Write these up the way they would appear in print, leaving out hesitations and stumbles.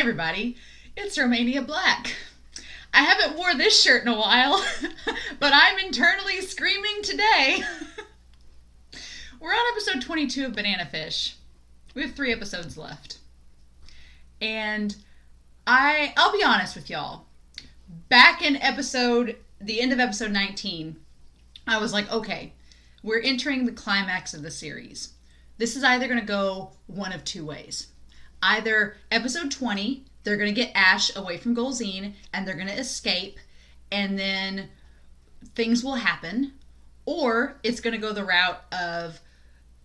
everybody, it's Romania Black. I haven't wore this shirt in a while, but I'm internally screaming today. We're on episode 22 of Banana Fish. We have 3 episodes left. And I'll be honest with y'all. Back in the end of episode 19, I was like, okay, we're entering the climax of the series. This is either going to go one of 2 ways. Either episode 20, they're going to get Ash away from Golzine and they're going to escape and then things will happen. Or it's going to go the route of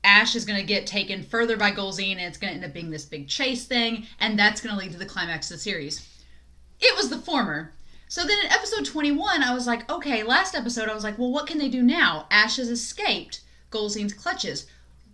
Ash is going to get taken further by Golzine and it's going to end up being this big chase thing, and that's going to lead to the climax of the series. It was the former. So then in episode 21, I was like, okay, last episode I was like, well, what can they do now? Ash has escaped Golzine's clutches.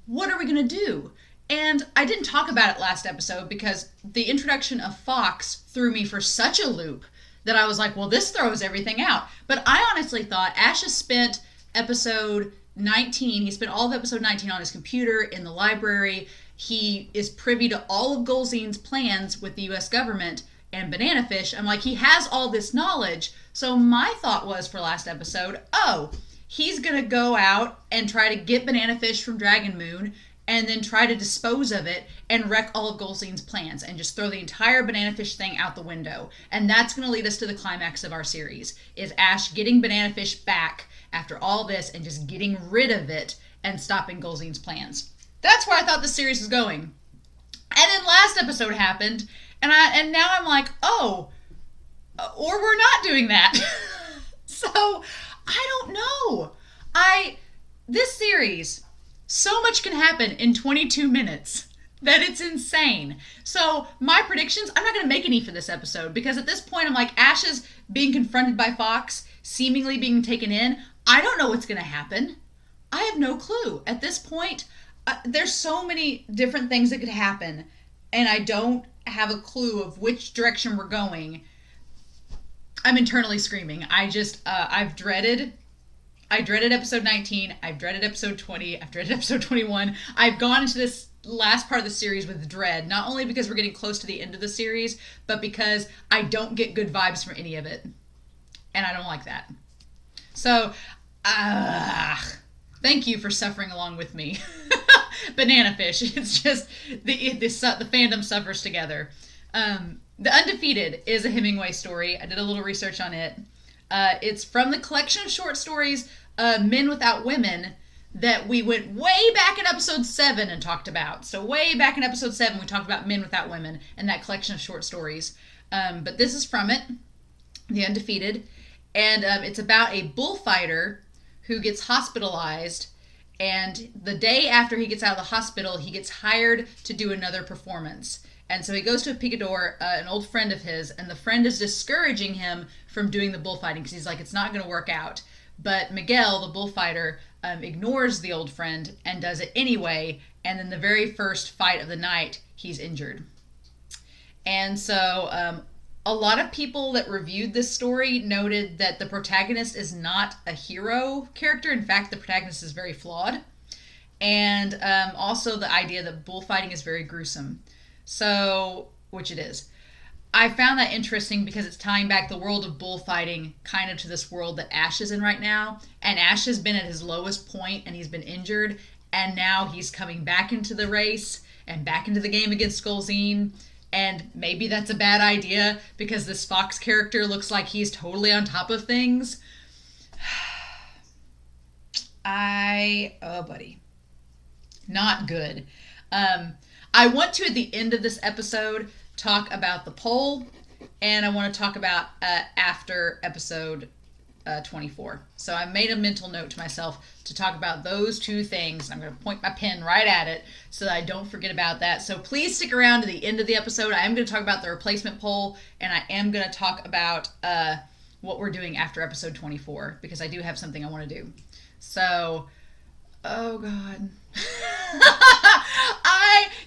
What are we going to do? And I didn't talk about it last episode because the introduction of Fox threw me for such a loop that I was like, well, this throws everything out. But I honestly thought Ash has spent episode 19, he spent all of episode 19 on his computer in the library. He is privy to all of Golzine's plans with the U.S. government and Banana Fish. I'm like, he has all this knowledge. So my thought was for last episode, he's going to go out and try to get Banana Fish from Dragon Moon and then try to dispose of it and wreck all of Golzine's plans and just throw the entire Banana Fish thing out the window. And that's going to lead us to the climax of our series, is Ash getting Banana Fish back after all this and just getting rid of it and stopping Golzine's plans. That's where I thought the series was going. And then last episode happened, and now I'm like, or we're not doing that. So, I don't know. This series, so much can happen in 22 minutes that it's insane. So my predictions, I'm not going to make any for this episode because at this point I'm like, Ash is being confronted by Fox, seemingly being taken in. I don't know what's going to happen. I have no clue. At this point, there's so many different things that could happen and I don't have a clue of which direction we're going. I'm internally screaming. I dreaded episode 19. I've dreaded episode 20. I've dreaded episode 21. I've gone into this last part of the series with dread, not only because we're getting close to the end of the series, but because I don't get good vibes from any of it. And I don't like that. So, thank you for suffering along with me. Banana Fish. It's just, the fandom suffers together. The Undefeated is a Hemingway story. I did a little research on it. It's from the collection of short stories, Men Without Women, that we went way back in episode 7 and talked about. So way back in episode 7, we talked about Men Without Women and that collection of short stories. But this is from it, The Undefeated. And it's about a bullfighter who gets hospitalized. And the day after he gets out of the hospital, he gets hired to do another performance. And so he goes to a picador, an old friend of his, and the friend is discouraging him from doing the bullfighting because he's like, it's not going to work out. But Miguel, the bullfighter, ignores the old friend and does it anyway. And then the very first fight of the night, he's injured. And so a lot of people that reviewed this story noted that the protagonist is not a hero character. In fact, the protagonist is very flawed. And also the idea that bullfighting is very gruesome. So, which it is. I found that interesting because it's tying back the world of bullfighting kind of to this world that Ash is in right now. And Ash has been at his lowest point and he's been injured. And now he's coming back into the race and back into the game against Golzine. And maybe that's a bad idea because this Fox character looks like he's totally on top of things. Buddy. Not good. I want to, at the end of this episode, talk about the poll, and I want to talk about after episode 24. So I made a mental note to myself to talk about those 2 things. I'm going to point my pen right at it so that I don't forget about that. So please stick around to the end of the episode. I am going to talk about the replacement poll, and I am going to talk about what we're doing after episode 24, because I do have something I want to do. So, oh God.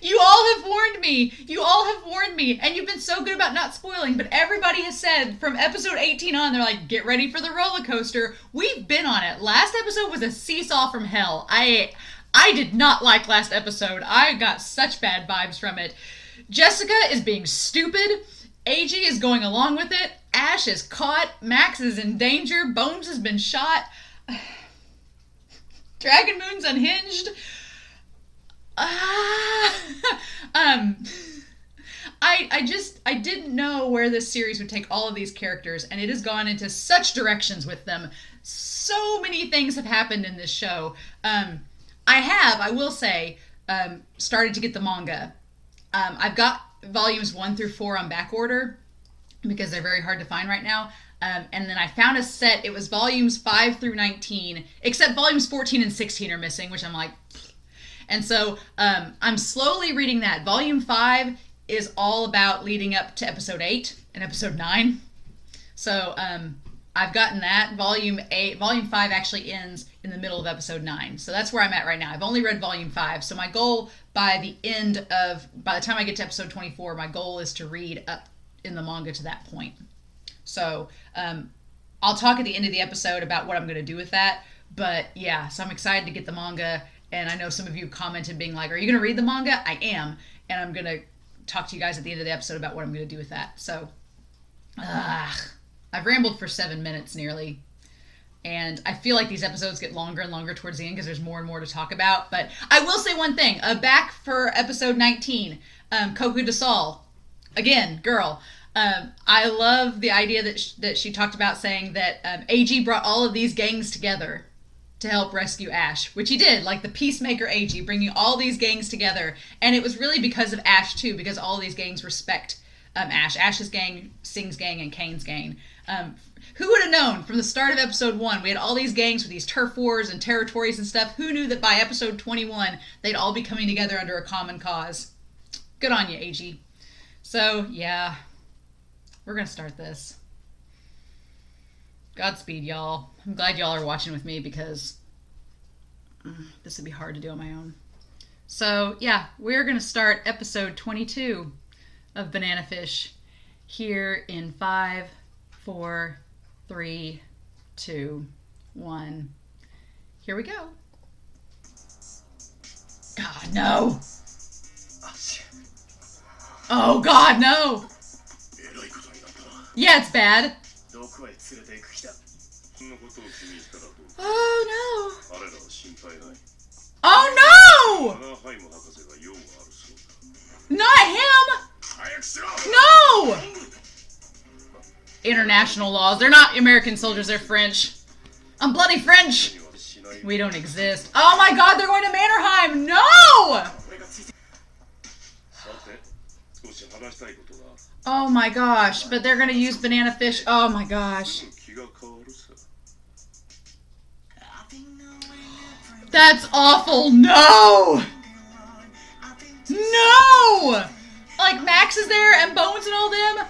You all have warned me. You all have warned me. And you've been so good about not spoiling. But everybody has said from episode 18 on, they're like, get ready for the roller coaster. We've been on it. Last episode was a seesaw from hell. I did not like last episode. I got such bad vibes from it. Jessica is being stupid. AG is going along with it. Ash is caught. Max is in danger. Bones has been shot. Dragon Moon's unhinged. I didn't know where this series would take all of these characters, and it has gone into such directions with them. So many things have happened in this show. I will say, started to get the manga. I've got volumes 1 through 4 on back order because they're very hard to find right now. And then I found a set. It was volumes 5 through 19, except volumes 14 and 16 are missing, which I'm like... And so I'm slowly reading that. Volume 5 is all about leading up to episode 8 and episode 9. So I've gotten that. Volume 5 actually ends in the middle of episode 9. So that's where I'm at right now. I've only read volume 5. So my goal by the time I get to episode 24, my goal is to read up in the manga to that point. So I'll talk at the end of the episode about what I'm going to do with that. But yeah, so I'm excited to get the manga. And I know some of you commented being like, are you going to read the manga? I am. And I'm going to talk to you guys at the end of the episode about what I'm going to do with that. So, I've rambled for 7 minutes nearly. And I feel like these episodes get longer and longer towards the end because there's more and more to talk about. But I will say one thing. Back for episode 19, Koku de Sol. Again, girl. I love the idea that she talked about saying that AG brought all of these gangs together to help rescue Ash, which he did, like the Peacemaker AG, bringing all these gangs together. And it was really because of Ash, too, because all of these gangs respect Ash. Ash's gang, Sing's gang, and Kane's gang. Who would have known from the start of episode 1, we had all these gangs with these turf wars and territories and stuff. Who knew that by episode 21, they'd all be coming together under a common cause? Good on you, AG. So, yeah, we're going to start this. Godspeed, y'all. I'm glad y'all are watching with me because this would be hard to do on my own. So, yeah, we're going to start episode 22 of Banana Fish here in 5, 4, 3, 2, 1. Here we go. God, no. Oh, God, no. Yeah, it's bad. Oh, no. Oh, no! Not him! No! International laws. They're not American soldiers, they're French. I'm bloody French! We don't exist. Oh my god, they're going to Mannerheim! No! Oh my gosh, but they're gonna use Banana Fish. Oh my gosh. That's awful. No! No! Like, Max is there and Bones and all them.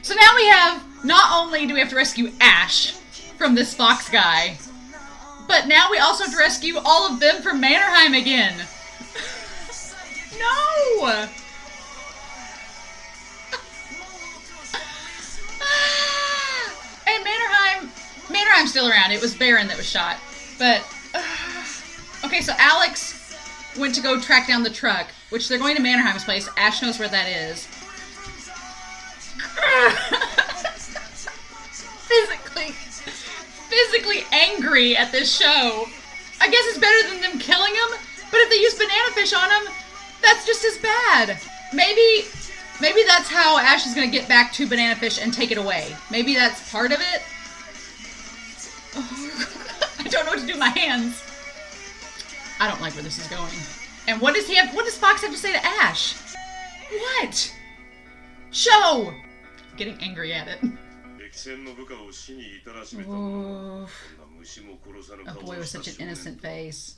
So now we have, not only do we have to rescue Ash from this fox guy, but now we also have to rescue all of them from Mannerheim again. No! And Mannerheim's still around. It was Baron that was shot. But, okay, so Alex went to go track down the truck, which they're going to Mannerheim's place. Ash knows where that is. Physically angry at this show. I guess it's better than them killing him, but if they use Banana Fish on him, that's just as bad. Maybe that's how Ash is going to get back to Banana Fish and take it away. Maybe that's part of it. I don't know what to do with my hands. I don't like where this is going. And what does Fox have to say to Ash? What? Show! Getting angry at it. Oh, a boy with such an innocent face.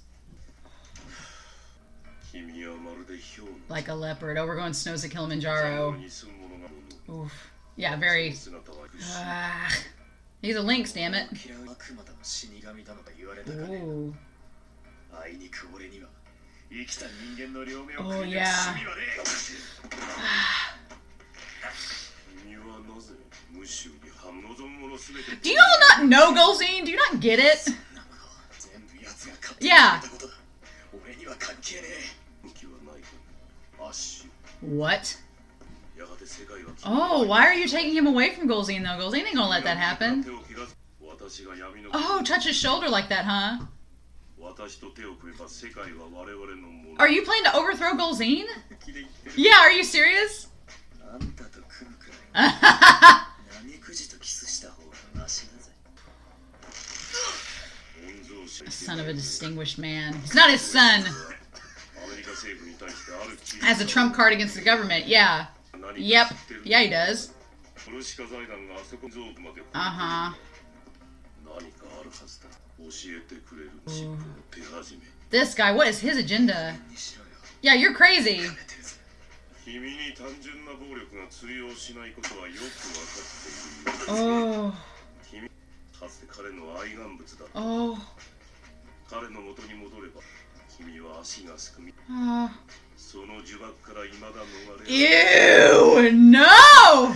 Like a leopard. Oh, we're going snows at Kilimanjaro. Oof. Yeah, very... he's a lynx, damn it. Ooh. Oh, yeah. Do you all not know Golzine? Do you not get it? Yeah. What? Oh, why are you taking him away from Golzine, though? Golzine ain't gonna let that happen. Oh, touch his shoulder like that, huh? Are you planning to overthrow Golzine? Yeah, are you serious? Son of a distinguished man. He's not his son. Has a trump card against the government, yeah. Yep. Yeah, he does. Uh-huh. This guy, what is his agenda? Yeah, you're crazy. Oh. Oh. Ew, no!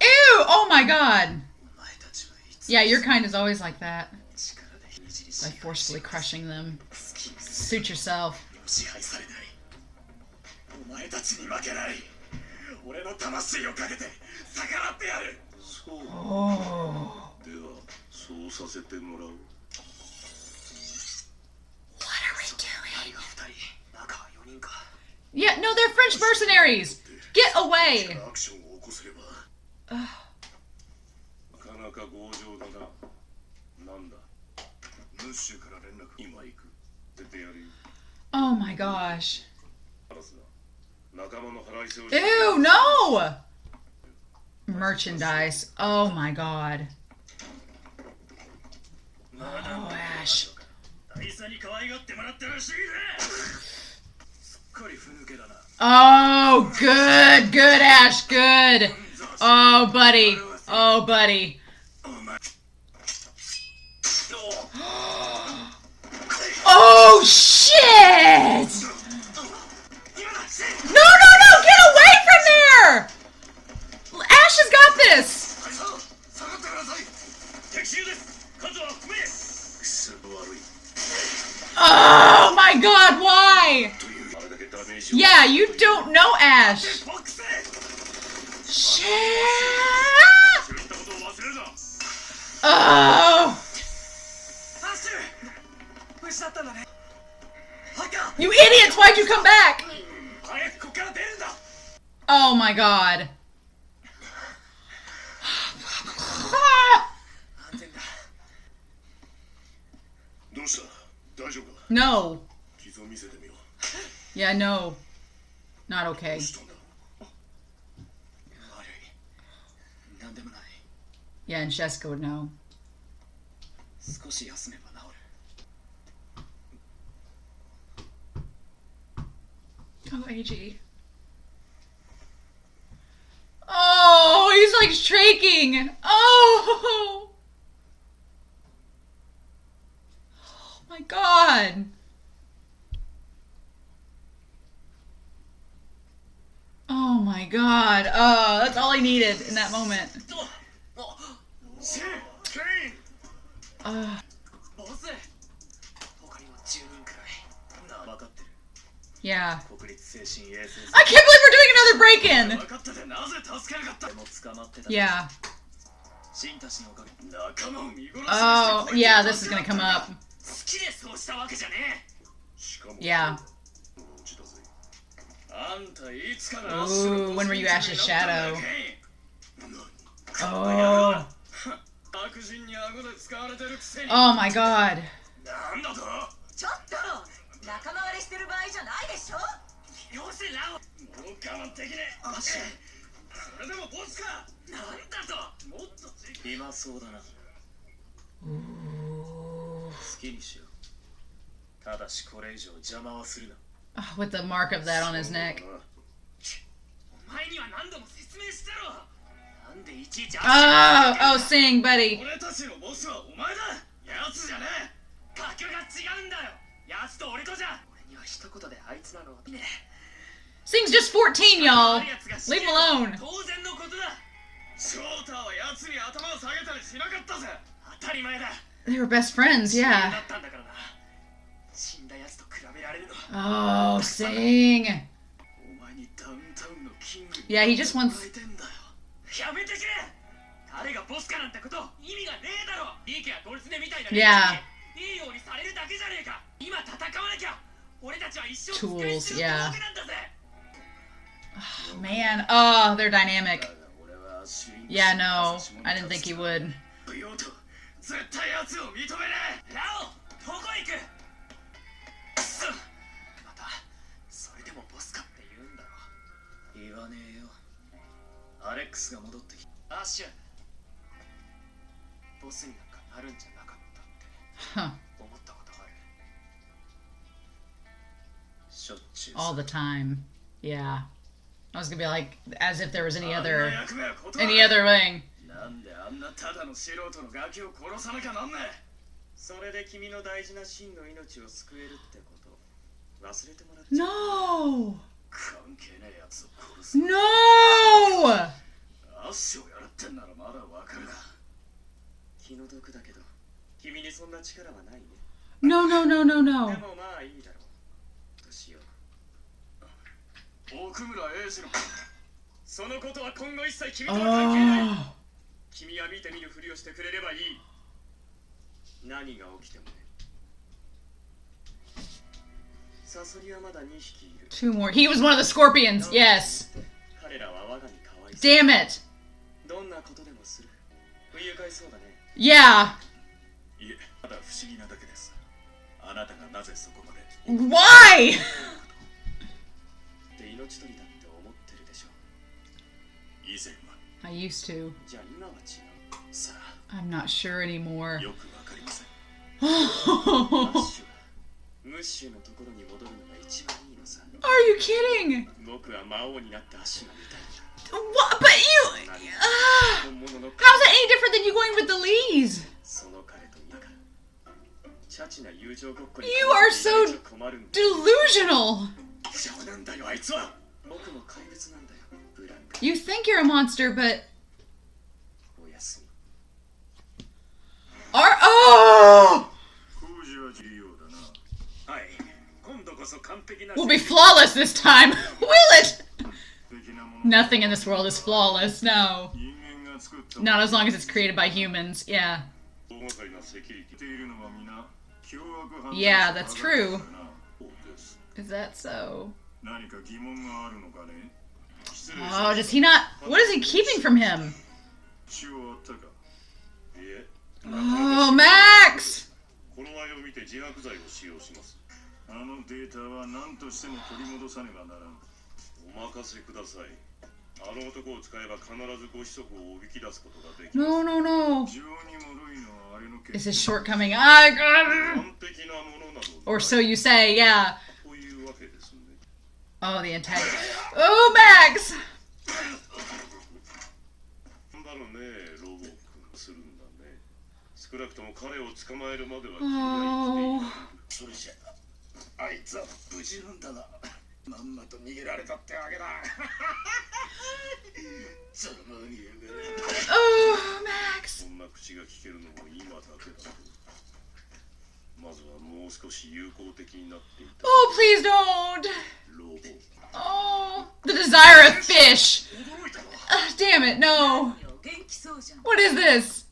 Ew, oh my god. Yeah, your kind is always like that. By forcefully crushing them. Suit yourself. Oh. What are we doing? Yeah, no, they're French mercenaries! Get away! Ugh. Oh my gosh. Ew, no! Merchandise. Oh my god. Oh, Ash. Oh, good, good, Ash, good. Oh, buddy. Oh, buddy. Oh, shit! No, no, no! Get away from there! Ash has got this! Oh my god, why? Yeah, you don't know Ash. Shit! Oh! You idiots! Why'd you come back? Oh my god. No. Yeah, no. Not okay. Yeah, and Jessica would know. Oh, AG. Oh, he's like shaking. Oh. Oh my god. Oh my god. Oh, that's all I needed in that moment. Yeah. I can't believe we're doing another break-in! Yeah. Oh, yeah, this is gonna come up. Yeah. Ooh, when were you Ash's shadow? Oh. Oh my god. Oh, with the mark of that on his neck. Oh, oh, sing, buddy. Sing's just 14, y'all. Leave him alone. They were best friends, yeah. Oh, sing. Yeah, he just wants. Yeah. Tools, yeah. Oh, man, oh, they're dynamic. Yeah, no, I didn't think he would. Huh. All the time. Yeah. I was gonna be like, as if there was any other thing. No! No! No, no, no, no, no. Oh. Two more. He was one of the scorpions. Yes. Damn it. Yeah. Why? I used to. I'm not sure anymore. Are you kidding? What? But you... how's that any different than you going with the Lees? You are so delusional. You think you're a monster, but... Oh! We'll be flawless this time. Will it? Nothing in this world is flawless, no. Not as long as it's created by humans, yeah. Yeah, that's true. Is that so? Oh, does he not... What is he keeping from him? Oh, Max! No, no, no. Is his shortcoming? Or so you say, yeah. Oh, the antagonist. Oh, Max! Oh. Oh, Max. Oh, please don't. Oh, the desire of fish. Damn it, no. What is this?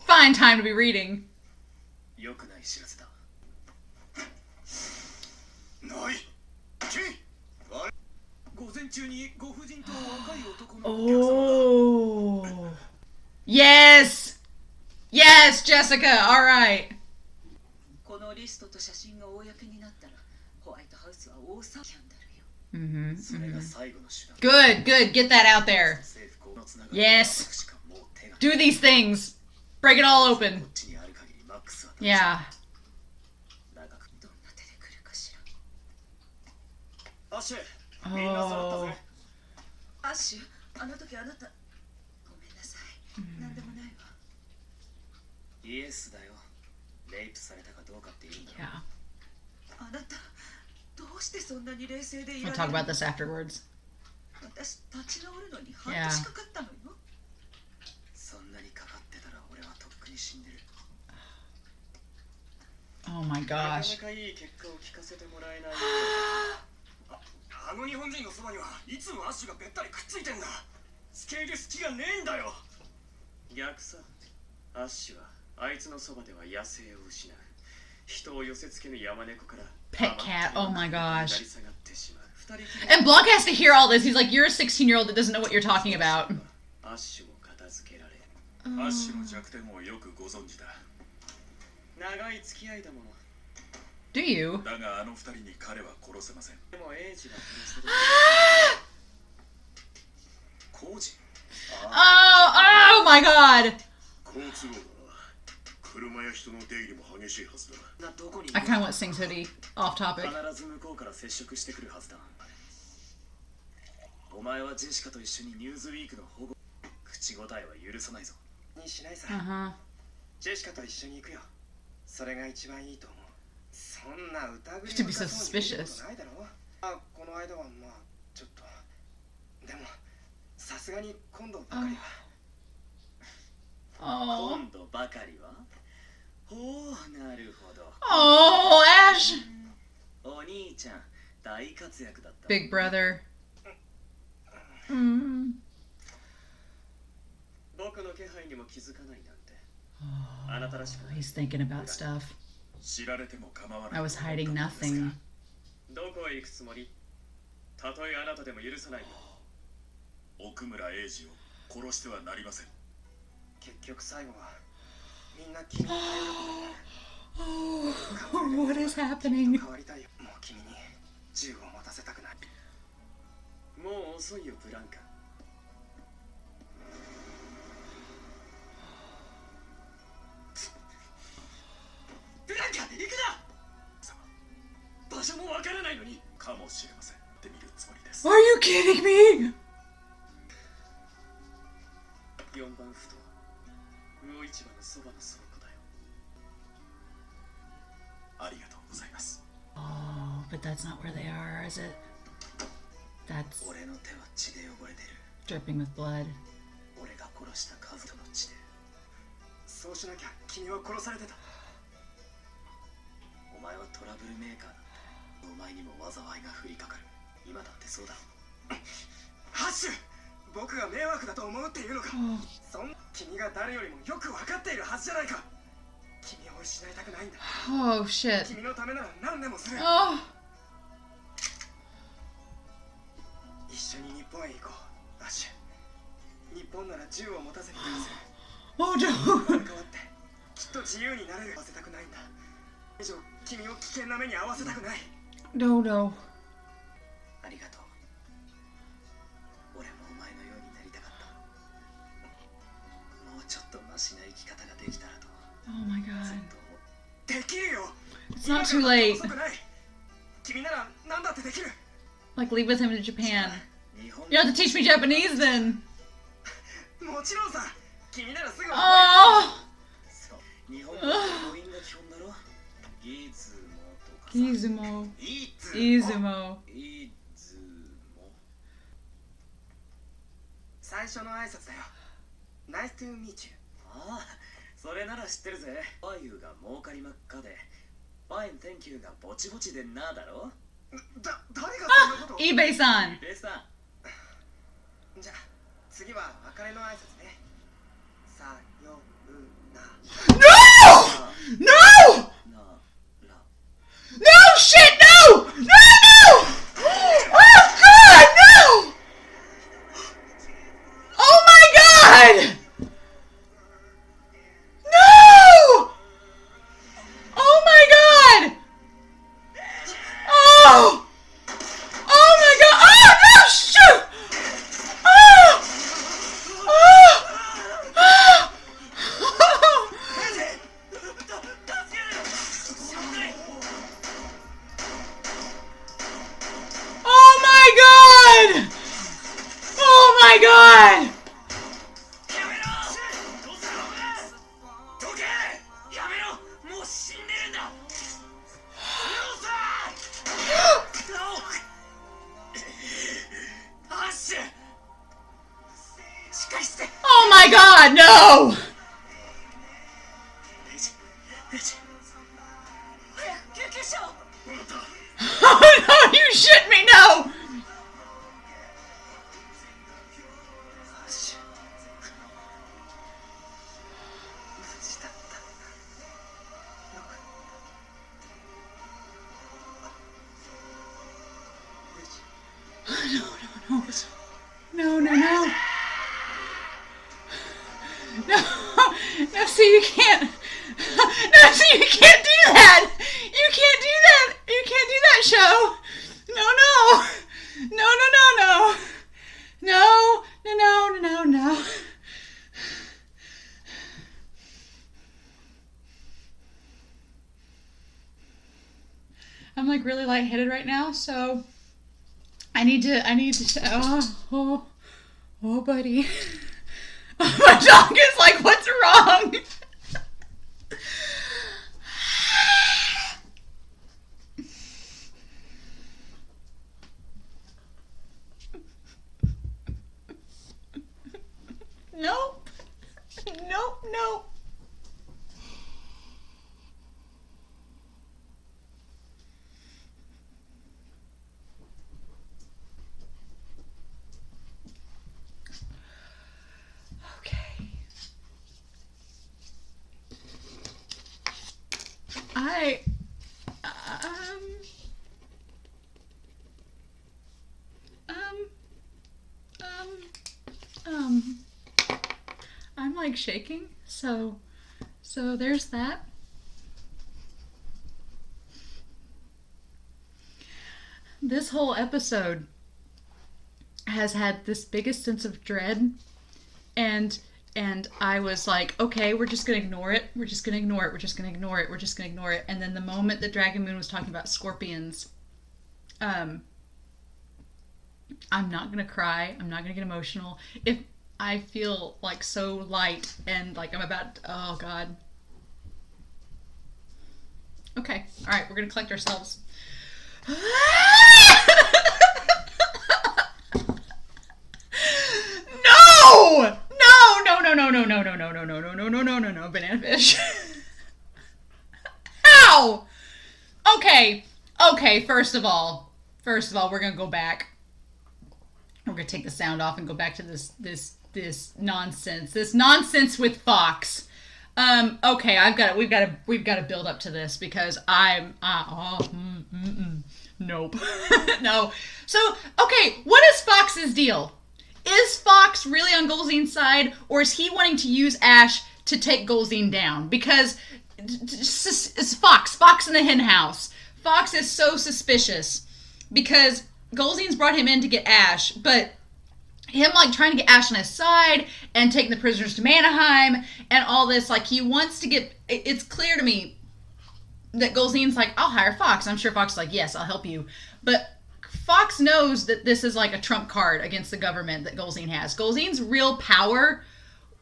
Fine time to be reading. Oh. Yes. Yes, Jessica. All right. Good, good. Get that out there. Yes. Do these things. Break it all open. Yeah. Oh. Yeah. We'll talk about this afterwards. Yeah. Oh my gosh. あの日本人のそばにはいつもアッシュがべったりくっついてんだ。付け入る隙がねえんだよ。逆さ。アッシュはあいつのそばでは野生を失う。人を寄せつけぬ山猫から Pet cat. Oh my gosh. And Blanca has to hear all this. He's like, you're a 16-year-old that doesn't know what you're talking about. アッシュも片付けられ。アッシュの弱点をよくご存知だ。長い付き合いだもの。Do you? だがあの二人に彼は殺せません。でもエイジは殺せる。工事。Oh my god. 交通網は車や人の出入りも激しいはずだ。I kind of want Sing's hoodie. Off topic. 必ず向こうから接触してくるはずだ。お前はジェシカと一緒にニューズウィークの保護。口答えは許さないぞ。にしないさ。ジェシカと一緒に行くよ。それが一番いいと思う。そんな疑りのないだろう。あ、この間はまあちょっと。でもさすがに今度ばかりは。今度ばかりは。おお、なるほど。Oh, Ash. お兄ちゃん、大活躍だった。Big brother. 僕の気配にも気づかないなんて。あなたらしくない。He's thinking about stuff. 知られても構わない。I was hiding nothing. どこへ行くつもり？たとえあなたでも許さないよ。奥村英二を殺してはなりません。結局最後はみんな君に頼る。What is happening? 変わりたいよ。もう君に銃を持たせたくない。もう遅いよ、ブランカ。ブランカ、行くな。場所もわからないのに。かもしれません。って見るつもりです。Are you kidding me? 4番ふと魚市場のそばの倉庫だよ。ありがとうございます。Oh, but that's not where they are, is it? That's 俺の手は血で汚れてる。 dripping with blood. 俺が殺した家族の血で。そうしなきゃ君は殺されてた。お前はトラブルメーカーだ。お前にも災いが降りかかる。今だってそうだ。ハッシュ、僕が迷惑だと思うっていうのか。そんな君が誰よりもよく分かっているはずじゃないか。君を失いたくないんだ。Oh shit. 君のためなら何でもする。Oh. 一緒に日本へ行こう、アッシュ。日本なら銃を持たせにください。Oh no. 変わってきっと自由になれる。させたくないんだ。以上、君を危険な目に遭わせたくない。No, no. ありがとう。俺もお前のようになりたかった。もうちょっとマシな生き方ができたらと。Oh my god. できるよ。 It's not too late. 君なら何だってできる。 Like, leave with him to Japan. You don't have to teach me Japanese then. もちろんさ。君ならすぐ。Oh. 日本語の母音が基本だろ。ギズモとか。ギズモ。イズモ。イズモ。最初の挨拶だよ。Nice to meet you。ああ、それなら知ってるぜ。バイユーが儲かりまっかで、バイン Thank you がぼちぼちでんなだろ。誰がそんなこと。eBay さん。eBay さん。じゃあ次は別れの挨拶ね。さような。No! No! No shit! No! No! No! Oh god! No! Oh my god! No! Oh my god! Oh! Oh my god! Oh no! Shoot! Oh! Oh! Oh! Oh my god! Oh my god! Oh my god, no! Oh no, you shit me, no! No, no, no. No, no, see, you can't. No, see, you can't do that. You can't do that. You can't do that, show. No, no. No, no, no, no. No, no, no, no, no. I'm like really lightheaded right now, so I need to, oh, buddy. My dog is like, what's wrong? Nope. Nope, nope. I'm like shaking, so there's that. This whole episode has had this biggest sense of dread, and I was like, okay, we're just gonna ignore it. We're just gonna ignore it. We're just gonna ignore it. We're just gonna ignore it. And then the moment that Dragon Moon was talking about scorpions, I'm not gonna cry. I'm not gonna get emotional. If I feel like so light and like I'm about, oh God. Okay, all right, we're gonna collect ourselves. No! No, banana fish. Ow! Okay, first of all, we're gonna go back. We're gonna take the sound off and go back to this nonsense. This nonsense with Fox. Okay, we've got to build up to this because I'm nope. No. So, okay, what is Fox's deal? Is Fox really on Golzine's side, or is he wanting to use Ash to take Golzine down? Because it's Fox in the hen house. Fox is so suspicious because Golzine's brought him in to get Ash, but him like trying to get Ash on his side and taking the prisoners to Manaheim and all this, like he wants to get, it's clear to me that Golzine's like, I'll hire Fox. I'm sure Fox is like, yes, I'll help you. But Fox knows that this is like a trump card against the government that Golzine has. Golzine's real power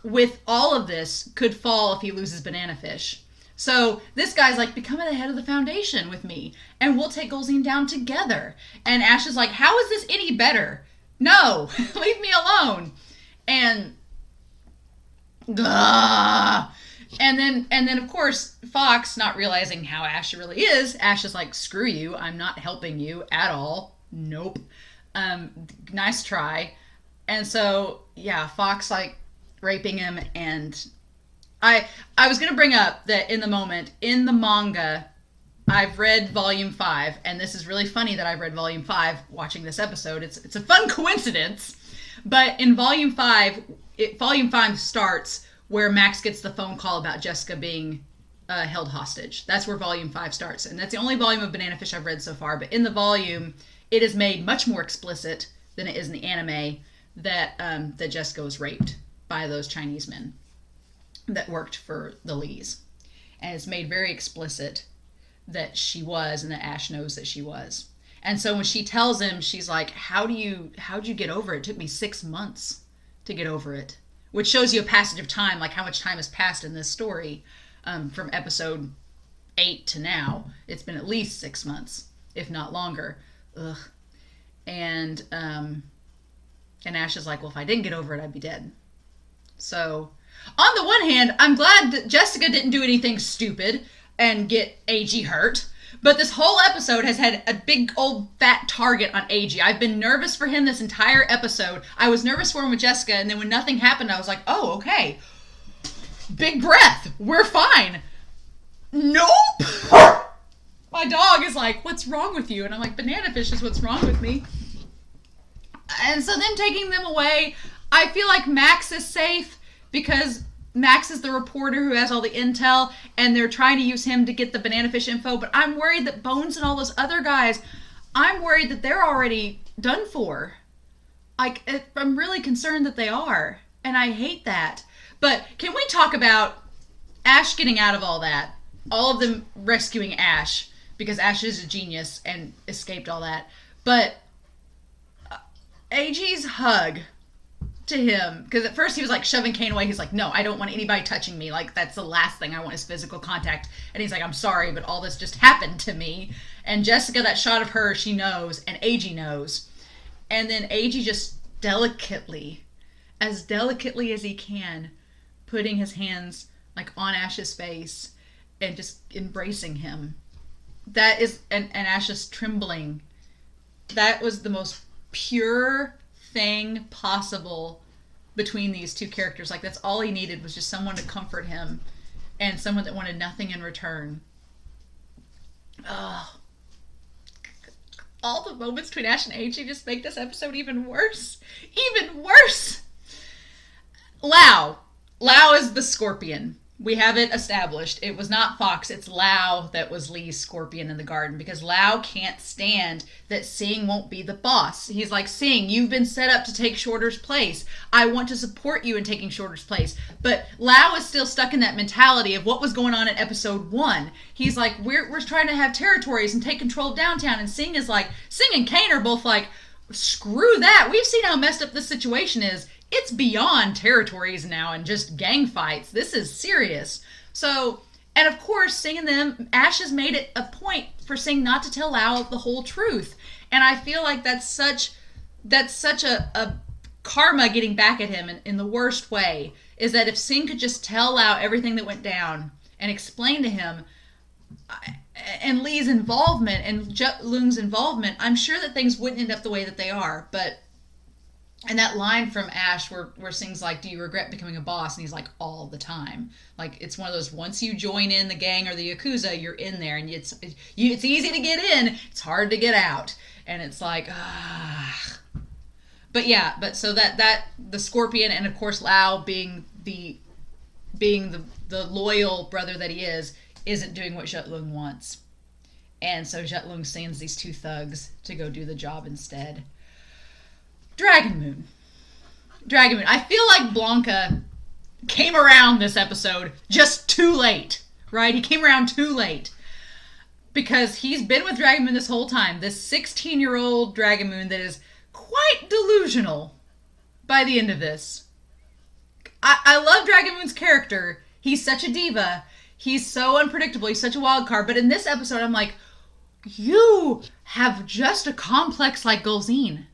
with all of this could fall if he loses Banana Fish. So this guy's like, become the head of the Foundation with me, and we'll take Golzine down together. And Ash is like, how is this any better? No, leave me alone. And then of course Fox, not realizing how Ash really is, Ash is like, screw you, I'm not helping you at all. Nope. Nice try. And so yeah, Fox like raping him. And I was gonna bring up that in the moment in the manga, I've read volume 5, and this is really funny that I've read volume 5 watching this episode. It's a fun coincidence, but in volume 5 starts where Max gets the phone call about Jessica being held hostage. That's where volume 5 starts, and that's the only volume of Banana Fish I've read so far. But in the volume, it is made much more explicit than it is in the anime that Jessica was raped by those Chinese men that worked for the Lees, and it's made very explicit that she was, and that Ash knows that she was. And so when she tells him, she's like, how'd you get over it? It took me 6 months to get over it. Which shows you a passage of time, like how much time has passed in this story from episode 8 to now. It's been at least 6 months, if not longer. Ugh. And Ash is like, well, if I didn't get over it, I'd be dead. So, on the one hand, I'm glad that Jessica didn't do anything stupid and get AG hurt. But this whole episode has had a big old fat target on AG. I've been nervous for him this entire episode. I was nervous for him with Jessica, and then when nothing happened, I was like, oh, okay. Big breath. We're fine. Nope. My dog is like, what's wrong with you? And I'm like, banana fish is what's wrong with me. And so then taking them away, I feel like Max is safe because Max is the reporter who has all the intel, and they're trying to use him to get the banana fish info. But I'm worried that Bones and all those other guys, I'm worried that they're already done for. Like, I'm really concerned that they are. And I hate that. But can we talk about Ash getting out of all that? All of them rescuing Ash, because Ash is a genius and escaped all that. But AG's hug to him, because at first he was like shoving Kane away. He's like, no, I don't want anybody touching me. Like, that's the last thing I want is physical contact. And he's like, I'm sorry, but all this just happened to me. And Jessica, that shot of her, she knows, and AG knows. And then AG just delicately as he can, putting his hands like on Ash's face and just embracing him. That is, and Ash is trembling. That was the most pure thing possible between these two characters. Like, that's all he needed, was just someone to comfort him and someone that wanted nothing in return. Oh, all the moments between Ash and AG just make this episode even worse. Lao is the scorpion. We have it established. It was not Fox, it's Lao that was Lee's scorpion in the garden, because Lao can't stand that Sing won't be the boss. He's like, Sing, you've been set up to take Shorter's place. I want to support you in taking Shorter's place. But Lao is still stuck in that mentality of what was going on in episode 1. He's like, we're trying to have territories and take control of downtown, and Sing is like, Sing and Kane are both like, screw that. We've seen how messed up this situation is. It's beyond territories now and just gang fights. This is serious. So, and of course, Sing and them, Ash has made it a point for Sing not to tell Lao the whole truth. And I feel like that's such a karma getting back at him in the worst way, is that if Sing could just tell Lao everything that went down and explain to him, and Lee's involvement and Yut-Lung's involvement, I'm sure that things wouldn't end up the way that they are. But, and that line from Ash where Sing's like, do you regret becoming a boss? And he's like, all the time. Like, it's one of those, once you join in the gang or the Yakuza, you're in there, and it's easy to get in, it's hard to get out. And it's like, ah. But yeah, so that the scorpion, and of course Lao being the loyal brother that he is, isn't doing what Yut-Lung wants. And so Yut-Lung sends these two thugs to go do the job instead. Dragon Moon. I feel like Blanca came around this episode just too late, right? He came around too late. Because he's been with Dragon Moon this whole time. This 16-year-old Dragon Moon that is quite delusional by the end of this. I love Dragon Moon's character. He's such a diva. He's so unpredictable. He's such a wild card. But in this episode, I'm like, you have just a complex like Golzine.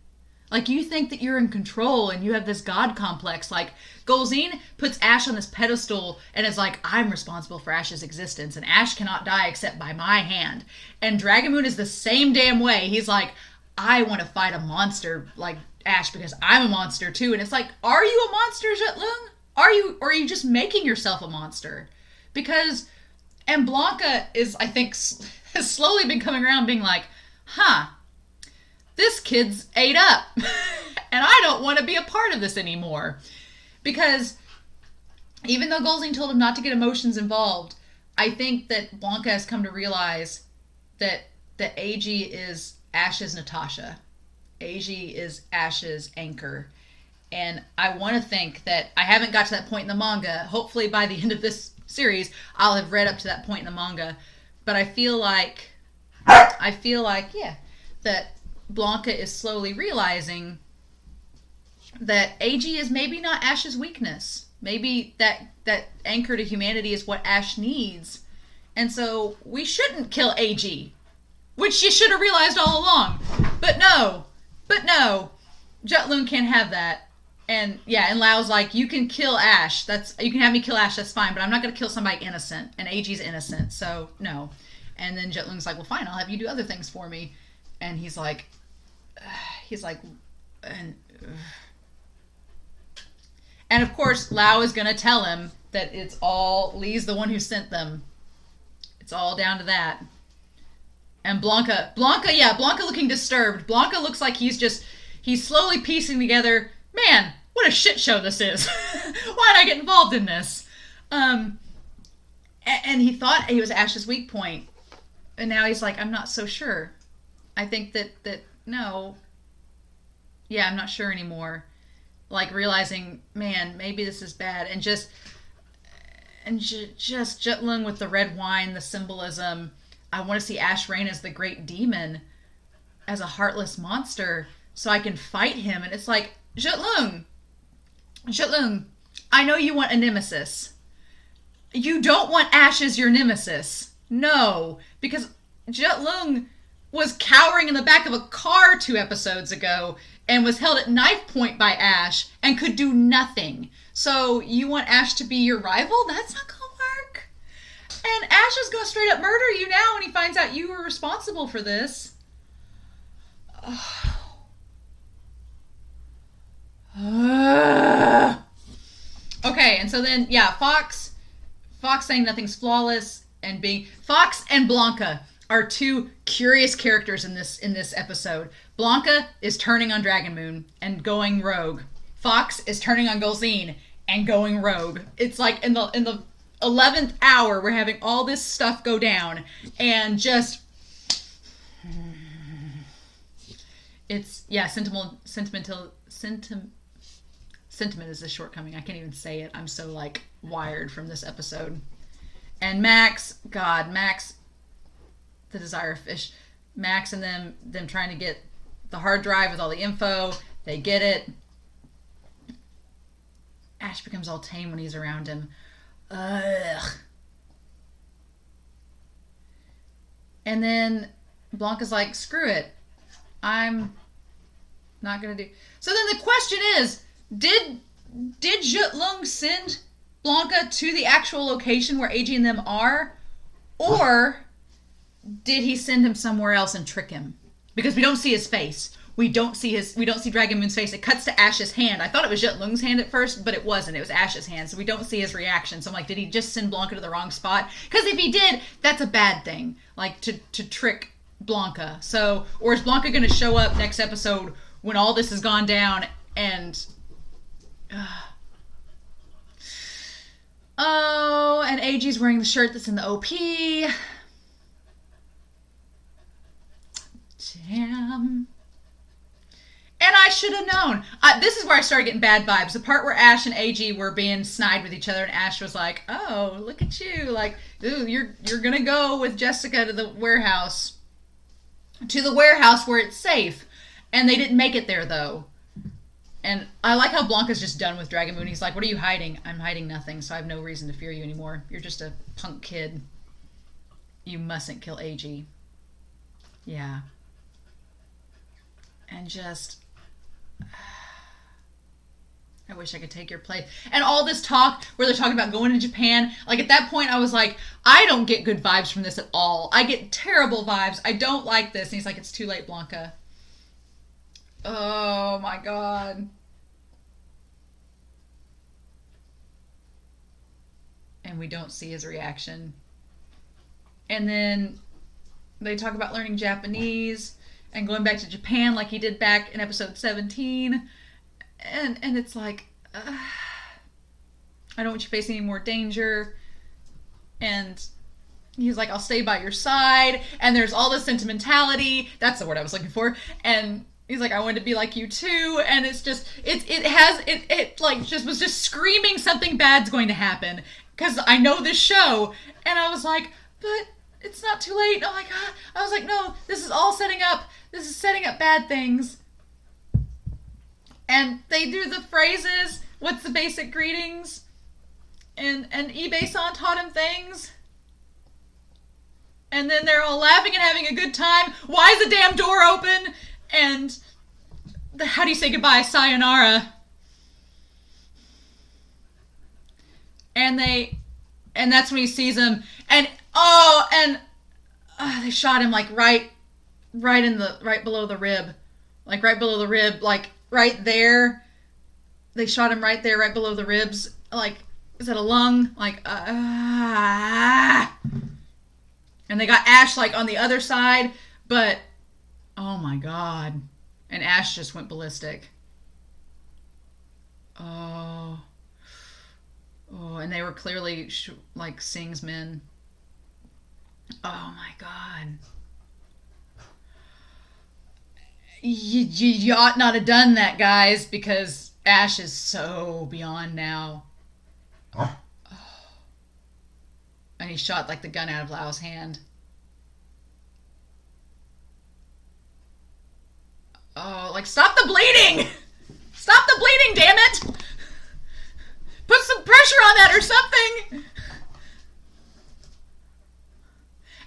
Like, you think that you're in control and you have this god complex. Like, Golzine puts Ash on this pedestal and is like, I'm responsible for Ash's existence, and Ash cannot die except by my hand. And Dragon Moon is the same damn way. He's like, I want to fight a monster like Ash because I'm a monster too. And it's like, are you a monster, Yut-Lung? Or are you just making yourself a monster? Because, and Blanca is, I think, has slowly been coming around being like, this kid's ate up. And I don't want to be a part of this anymore. Because even though Golzine told him not to get emotions involved, I think that Blanca has come to realize that AG is Ash's Natasha. AG is Ash's anchor. And I want to think that I haven't got to that point in the manga. Hopefully by the end of this series, I'll have read up to that point in the manga. But I feel like, that Blanca is slowly realizing that AG is maybe not Ash's weakness. Maybe that anchor to humanity is what Ash needs. And so we shouldn't kill AG, which you should have realized all along. But no, Yut-Lung can't have that. And yeah, and Lao's like, you can kill Ash. You can have me kill Ash, that's fine, but I'm not going to kill somebody innocent. And AG's innocent, so no. And then Yut-Lung's like, well, fine, I'll have you do other things for me. And he's like, and of course, Lao is going to tell him that it's all, Lee's the one who sent them. It's all down to that. And Blanca looking disturbed. Blanca looks like he's slowly piecing together, man, what a shit show this is. Why did I get involved in this? And he thought he was Ash's weak point. And now he's like, I'm not so sure. I think that no. Yeah, I'm not sure anymore. Like realizing, man, maybe this is bad. And just Yut-Lung with the red wine, the symbolism. I want to see Ash reign as the great demon, as a heartless monster, so I can fight him. And it's like, Yut-Lung, I know you want a nemesis. You don't want Ash as your nemesis. No, because Yut-Lung was cowering in the back of a car 2 episodes ago and was held at knife point by Ash and could do nothing. So you want Ash to be your rival? That's not going to work. And Ash is going to straight up murder you now when he finds out you were responsible for this. Okay, and so then, yeah, Fox saying nothing's flawless, and Fox and Blanca are 2 curious characters in this episode. Blanca is turning on Dragon Moon and going rogue. Fox is turning on Golzine and going rogue. It's like in the 11th hour, we're having all this stuff go down, and just it's sentiment is a shortcoming. I can't even say it. I'm so like wired from this episode. And Max, the desire fish, Max and them trying to get the hard drive with all the info. They get it. Ash becomes all tame when he's around him. Ugh. And then Blanca's like, screw it. I'm not going to do... So then the question is, did Yut-Lung send Blanca to the actual location where AG and them are? Or did he send him somewhere else and trick him? Because we don't see his face. We don't see Dragon Moon's face. It cuts to Ash's hand. I thought it was Yut-Lung's hand at first, but it wasn't. It was Ash's hand. So we don't see his reaction. So I'm like, did he just send Blanca to the wrong spot? Because if he did, that's a bad thing. Like, to trick Blanca. So, or is Blanca going to show up next episode when all this has gone down and... Oh, and AG's wearing the shirt that's in the OP. Damn. And I should have known. This is where I started getting bad vibes. The part where Ash and AG were being snide with each other, and Ash was like, "Oh, look at you! Like, ooh, you're gonna go with Jessica to the warehouse where it's safe." And they didn't make it there though. And I like how Blanca's just done with Dragon Moon. He's like, "What are you hiding?" "I'm hiding nothing, so I have no reason to fear you anymore. You're just a punk kid. You mustn't kill AG." Yeah. And just... I wish I could take your place. And all this talk where they're talking about going to Japan, like at that point I was like, I don't get good vibes from this at all. I get terrible vibes. I don't like this. And he's like, "It's too late, Blanca." Oh my god. And we don't see his reaction. And then they talk about learning Japanese and going back to Japan like he did back in episode 17. And it's like, I don't want you facing any more danger. And he's like, "I'll stay by your side." And there's all this sentimentality. That's the word I was looking for. And he's like, "I wanted to be like you too." And it's just, it like just was just screaming something bad's going to happen. Because I know this show. And I was like, but it's not too late. Oh my god. I was like, no, this is all setting up. This is setting up bad things. And they do the phrases. What's the basic greetings? And eBay-san taught him things. And then they're all laughing and having a good time. Why is the damn door open? And how do you say goodbye? Sayonara. And that's when he sees him. And they shot him like right below the rib. Like right below the rib, like right there. They shot him right there, right below the ribs. Like, is that a lung? Like, And they got Ash like on the other side, but oh my god. And Ash just went ballistic. Oh, and they were clearly like Sing's men. Oh my god. You ought not have done that, guys, because Ash is so beyond now. Oh. And he shot like the gun out of Lau's hand. Oh, like, stop the bleeding! Stop the bleeding, damn it! Put some pressure on that or something!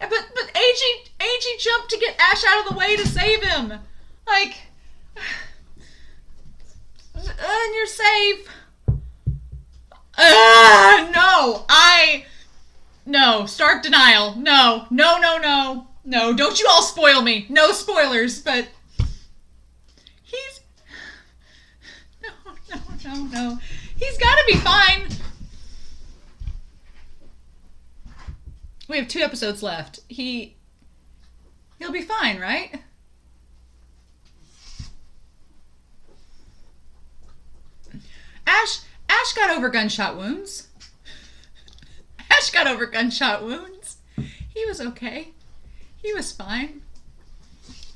But AG jumped to get Ash out of the way to save him. Like, and you're safe. No, start denial. No, don't you all spoil me. No spoilers, but no. He's gotta be fine. We have 2 episodes left. He'll be fine, right? Ash got over gunshot wounds. He was okay. He was fine.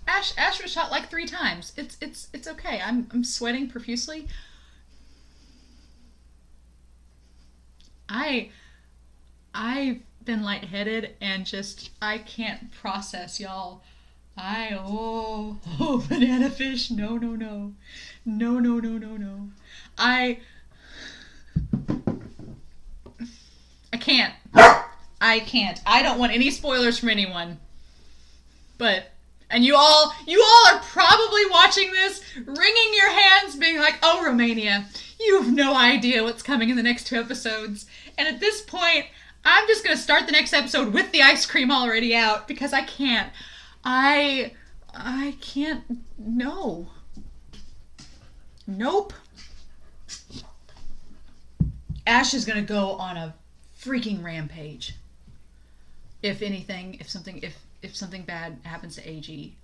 Ash was shot like 3 times. It's okay. I'm sweating profusely. I've been lightheaded and just I can't process, y'all. Banana fish. No. I can't. I don't want any spoilers from anyone. And you all are probably watching this, wringing your hands, being like, oh, Romania, you have no idea what's coming in the next 2 episodes. And at this point, I'm just going to start the next episode with the ice cream already out, because I can't. I can't. No. Nope. Ash is going to go on a freaking rampage. If something bad happens to AG.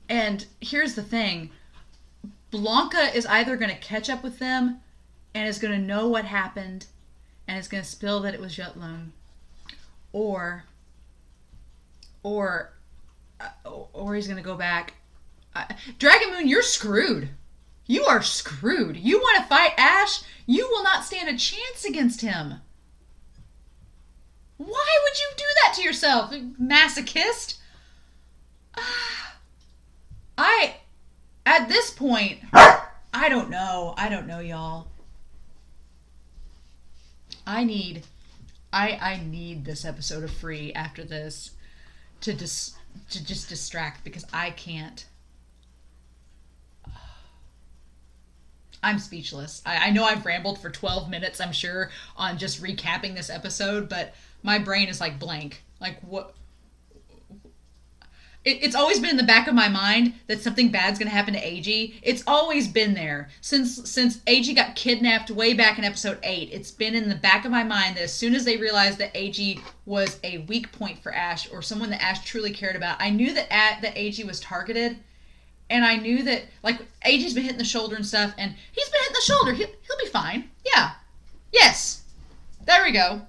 And here's the thing. Blanca is either going to catch up with them and is going to know what happened and is going to spill that it was Yut-Lung. Or he's going to go back. Dragon Moon, you're screwed. You are screwed. You want to fight Ash? You will not stand a chance against him. Why would you do that to yourself, masochist? At this point, I don't know, y'all. I need this episode of Free after this to just distract, because I can't. I'm speechless. I know I've rambled for 12 minutes, I'm sure, on just recapping this episode, but my brain is like blank. Like, what? It's always been in the back of my mind that something bad's going to happen to AG. It's always been there. Since AG got kidnapped way back in episode 8, it's been in the back of my mind that as soon as they realized that AG was a weak point for Ash, or someone that Ash truly cared about, I knew that AG was targeted. And I knew that, like, AG's been hitting the shoulder and stuff, and he's been hitting the shoulder. He'll be fine. Yeah. Yes. There we go.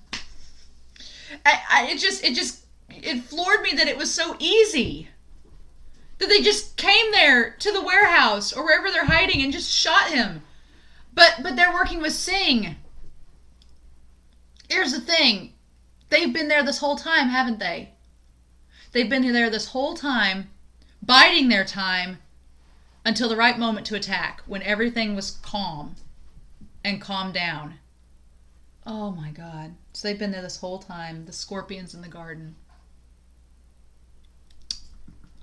It floored me that it was so easy. That they just came there to the warehouse or wherever they're hiding and just shot him. But they're working with Sing. Here's the thing. They've been there this whole time, haven't they? They've been there this whole time, biding their time until the right moment to attack, when everything was calm and calmed down. Oh my god. So they've been there this whole time, the scorpions in the garden.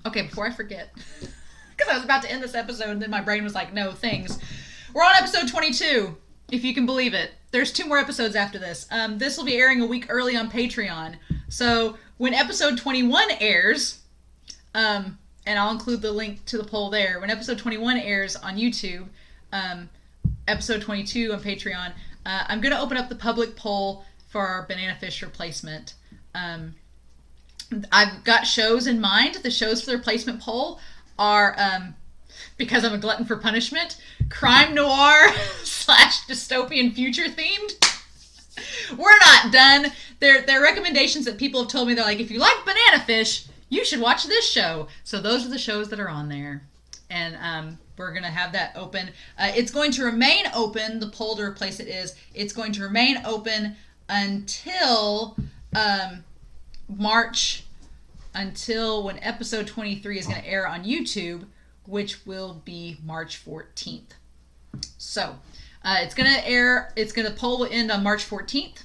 Okay, before I forget, because I was about to end this episode and then my brain was like, no, things. We're on episode 22, if you can believe it. There's 2 more episodes after this. This will be airing a week early on Patreon. So when episode 21 airs, and I'll include the link to the poll there. When episode 21 airs on YouTube, episode 22 on Patreon, I'm going to open up the public poll for our banana fish replacement. I've got shows in mind. The shows for the replacement poll are, because I'm a glutton for punishment, crime noir / dystopian future themed. We're not done. They're recommendations that people have told me. They're like, if you like banana fish, you should watch this show. So those are the shows that are on there. And we're going to have that open. It's going to remain open. The poll to replace it is, it's going to remain open until March, until when episode 23 is going to air on YouTube, which will be March 14th. So it's going to air, the poll will end on March 14th.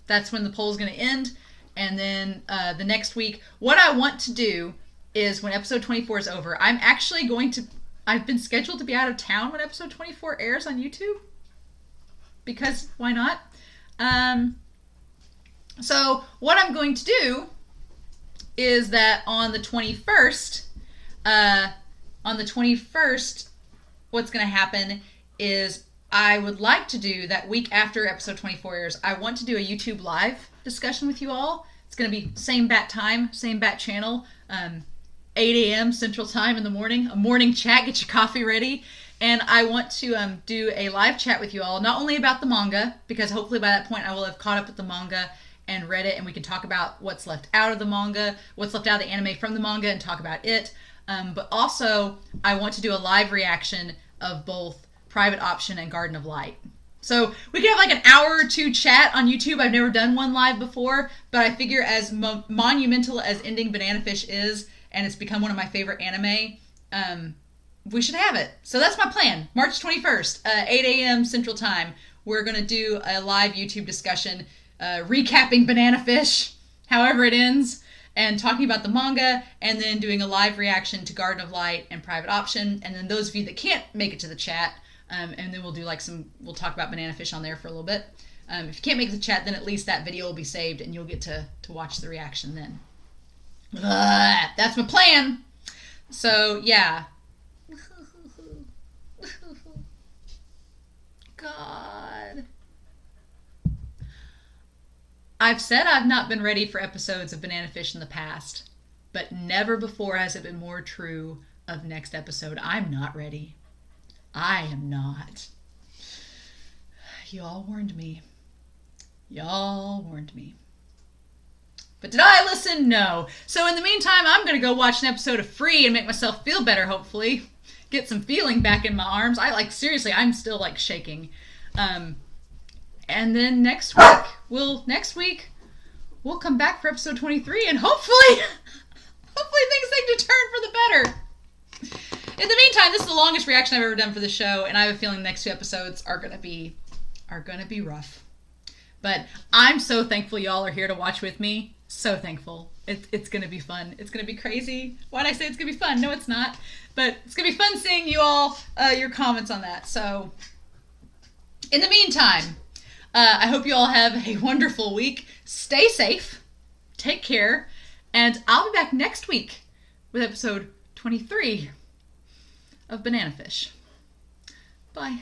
That's when the poll is going to end. And then the next week, what I want to do is when episode 24 is over, I've been scheduled to be out of town when episode 24 airs on YouTube. Because why not? So what I'm going to do is that on the 21st, what's going to happen is I would like to do that week after episode 24 airs, I want to do a YouTube live discussion with you all. It's going to be same bat time, same bat channel, 8 a.m. Central Time in the morning, a morning chat, get your coffee ready. And I want to do a live chat with you all, not only about the manga, because hopefully by that point I will have caught up with the manga and read it, and we can talk about what's left out of the manga, what's left out of the anime from the manga, and talk about it. But also, I want to do a live reaction of both Private Option and Garden of Light. So we could have like an hour or two chat on YouTube. I've never done one live before, but I figure as monumental as Ending Banana Fish is, and it's become one of my favorite anime, we should have it. So that's my plan. March 21st, 8 a.m. Central Time. We're going to do a live YouTube discussion recapping Banana Fish, however it ends, and talking about the manga, and then doing a live reaction to Garden of Light and Private Option. And then those of you that can't make it to the chat, and then we'll do we'll talk about Banana Fish on there for a little bit. If you can't make the chat, then at least that video will be saved, and you'll get to watch the reaction then. That's my plan. So, yeah. God. I've said I've not been ready for episodes of Banana Fish in the past, but never before has it been more true of next episode. I'm not ready. I am not. Y'all warned me. Y'all warned me. But did I listen? No. So in the meantime, I'm going to go watch an episode of Free and make myself feel better, hopefully. Get some feeling back in my arms. Seriously, I'm still shaking. And then next week, we'll come back for episode 23, and hopefully things take a turn for the better. In the meantime, this is the longest reaction I've ever done for the show, and I have a feeling the next 2 episodes are gonna be rough. But I'm so thankful y'all are here to watch with me. So thankful. It's gonna be fun. It's gonna be crazy. Why'd I say it's gonna be fun? No, it's not. But it's gonna be fun seeing you all, your comments on that. So, in the meantime, I hope you all have a wonderful week. Stay safe. Take care. And I'll be back next week with episode 23 of Banana Fish. Bye.